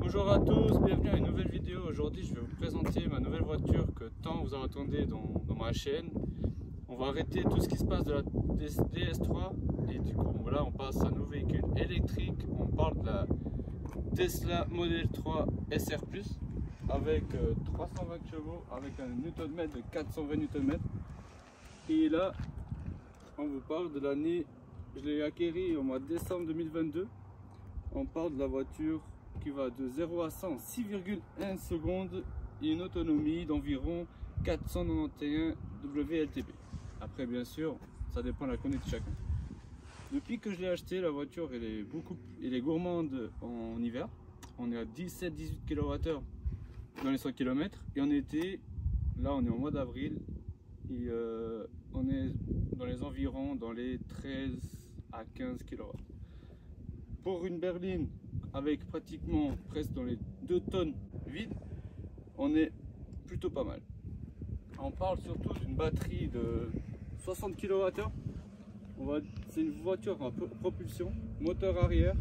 Bonjour à tous, bienvenue à une nouvelle vidéo. Aujourd'hui je vais vous présenter ma nouvelle voiture que tant vous en attendez dans ma chaîne. On va arrêter tout ce qui se passe de la DS3 et du coup voilà, on passe à un nouveau véhicule électrique. On parle de la Tesla Model 3 SR+, avec 320 chevaux, avec un Nm de 420 Nm. Et là on vous parle de l'année, je l'ai acquérie au mois de décembre 2022. On parle de la voiture qui va de 0 à 100 en 6,1 secondes et une autonomie d'environ 491 WLTP. Après bien sûr, ça dépend de la conduite de chacun. Depuis que je l'ai acheté, la voiture elle est gourmande en hiver. On est à 17-18 kWh dans les 100 km et en été, là on est au mois d'avril et on est dans les environs dans les 13 à 15 kW. Pour une berline avec pratiquement presque dans les 2 tonnes vides, on est plutôt pas mal. On parle surtout d'une batterie de 60 kWh. C'est une voiture en propulsion, moteur arrière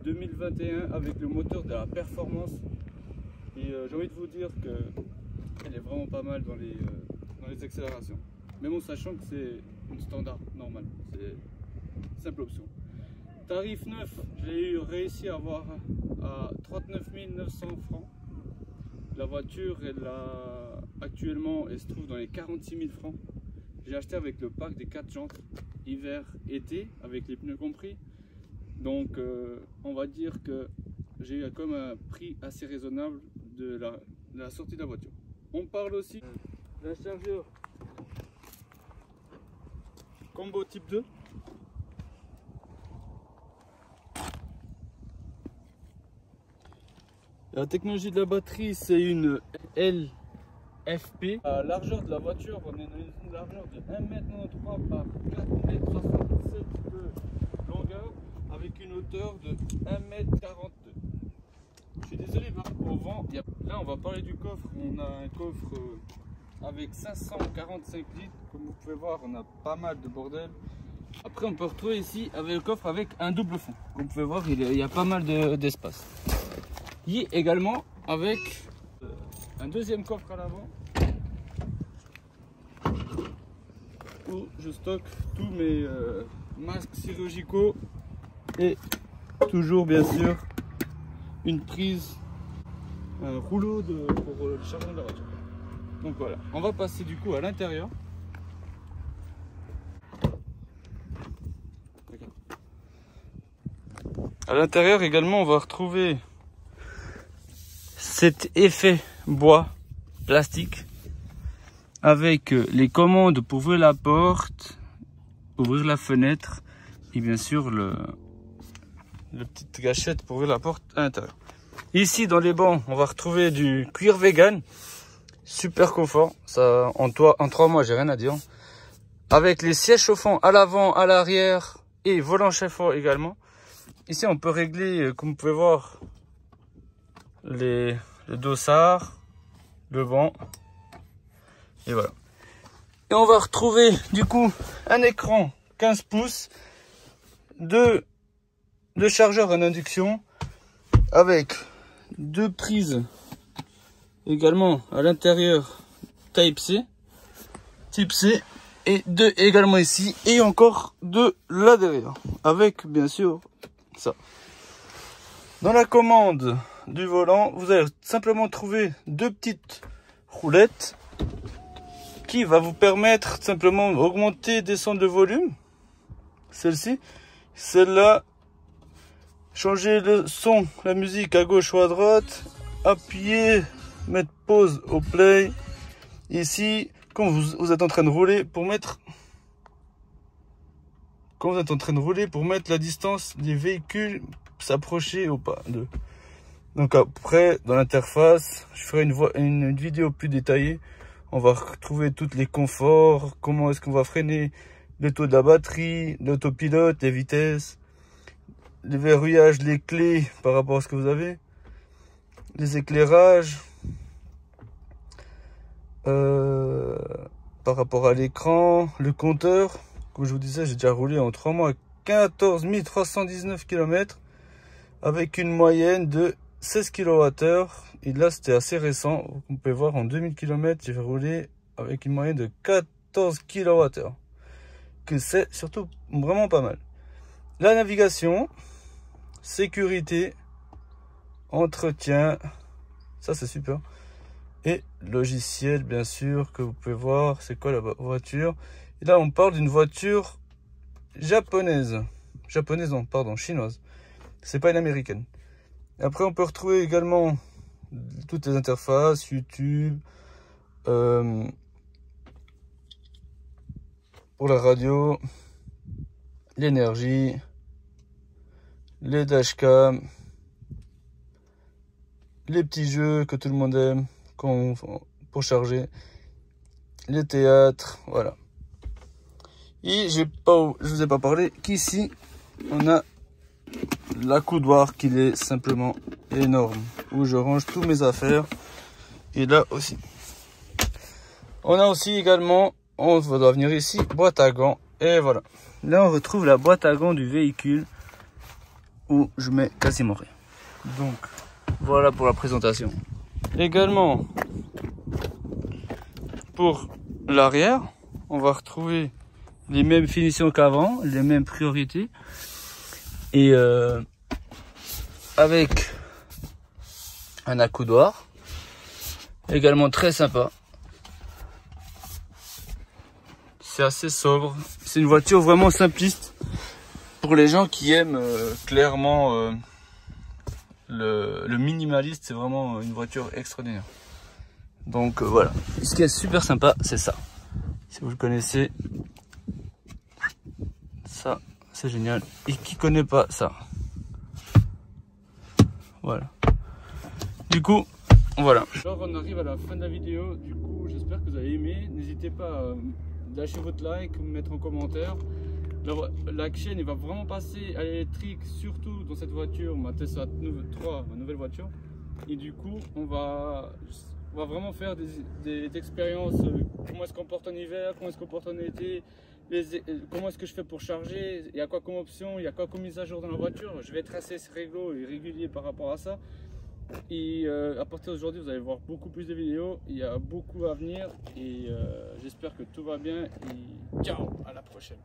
2021 avec le moteur de la performance. Et j'ai envie de vous dire qu'elle est vraiment pas mal dans les accélérations. Même en sachant que c'est une standard normale, c'est simple option. Tarif neuf, j'ai réussi à avoir à 39 900 francs. La voiture, actuellement, elle se trouve dans les 46 000 francs. J'ai acheté avec le pack des 4 jantes, hiver, été, avec les pneus compris. Donc, on va dire que j'ai eu comme un prix assez raisonnable de la sortie de la voiture. On parle aussi d'un chargeur combo type 2. La technologie de la batterie, c'est une LFP. La largeur de la voiture, on est dans une largeur de 1,93 m par 4,67 m de longueur avec une hauteur de 1,42 m. Je suis désolé par rapport au vent. Là, on va parler du coffre. On a un coffre avec 545 litres. Comme vous pouvez voir, on a pas mal de bordel. Après, on peut retrouver ici avec le coffre avec un double fond. Comme vous pouvez voir, il y a pas mal d'espace. Et également avec un deuxième coffre à l'avant où je stocke tous mes masques chirurgicaux et toujours bien sûr une prise, un rouleau pour le chargement de la voiture. Donc voilà, on va passer du coup à l'intérieur. À l'intérieur également on va retrouver cet effet bois plastique avec les commandes pour ouvrir la porte, ouvrir la fenêtre et bien sûr le petite gâchette pour ouvrir la porte à l'intérieur. Ici dans les bancs on va retrouver du cuir vegan, super confort, ça en 3 mois j'ai rien à dire. Avec les sièges chauffants à l'avant, à l'arrière et volant chauffant également. Ici on peut régler comme vous pouvez voir le dossard, le banc et voilà. Et on va retrouver du coup un écran 15 pouces, deux chargeurs en induction avec 2 prises également à l'intérieur type C et 2 également ici et encore 2 là derrière avec bien sûr ça. Dans la commande du volant, vous allez simplement trouver 2 petites roulettes qui va vous permettre simplement d'augmenter, descendre le volume. Celle-ci, celle-là, changer le son, la musique à gauche ou à droite, appuyer, mettre pause au play. Ici, quand vous êtes en train de rouler pour mettre la distance des véhicules s'approcher ou pas d'eux. Donc après, dans l'interface, je ferai une vidéo plus détaillée. On va retrouver tous les conforts, comment est-ce qu'on va freiner, le taux de la batterie, l'autopilote, les vitesses, les verrouillages, les clés par rapport à ce que vous avez, les éclairages, par rapport à l'écran, le compteur. Comme je vous disais, j'ai déjà roulé en 3 mois 14 319 km avec une moyenne de 16 kWh. Et là, c'était assez récent. Vous pouvez voir, en 2000 km, j'ai roulé avec une moyenne de 14 kWh. Que c'est surtout vraiment pas mal. La navigation, sécurité, entretien, ça c'est super. Et logiciel, bien sûr, que vous pouvez voir. C'est quoi la voiture? Et là, on parle d'une voiture japonaise. Japonaise, non, pardon, chinoise. C'est pas une américaine. Après, on peut retrouver également toutes les interfaces, YouTube, pour la radio, l'énergie, les dashcams, les petits jeux que tout le monde aime pour charger, les théâtres, voilà. Et je vous ai pas parlé qu'ici on a la coudoir qui est simplement énorme, où je range tous mes affaires. Et là aussi on a aussi également, on doit venir ici, boîte à gants. Et voilà, là on retrouve la boîte à gants du véhicule où je mets quasiment rien. Donc voilà pour la présentation. Également pour l'arrière, on va retrouver les mêmes finitions qu'avant, les mêmes priorités. Et avec un accoudoir également très sympa. C'est assez sobre. C'est une voiture vraiment simpliste pour les gens qui aiment clairement le minimaliste. C'est vraiment une voiture extraordinaire. Donc voilà. Ce qui est super sympa, c'est ça. Si vous le connaissez, ça c'est génial. Et qui connaît pas ça? Voilà. Du coup, voilà. Alors on arrive à la fin de la vidéo. Du coup, j'espère que vous avez aimé. N'hésitez pas à lâcher votre like ou me mettre en commentaire. La chaîne va vraiment passer à l'électrique, surtout dans cette voiture, ma Tesla 3, ma nouvelle voiture. Et du coup, on va vraiment faire des expériences. Comment elle se comporte en hiver, comment elle se comporte en été, comment est-ce que je fais pour charger, il y a quoi comme option, il y a quoi comme mise à jour dans la voiture. Je vais être assez réglo et régulier par rapport à ça. Et à partir d'aujourd'hui, vous allez voir beaucoup plus de vidéos. Il y a beaucoup à venir et j'espère que tout va bien. Et ciao, à la prochaine.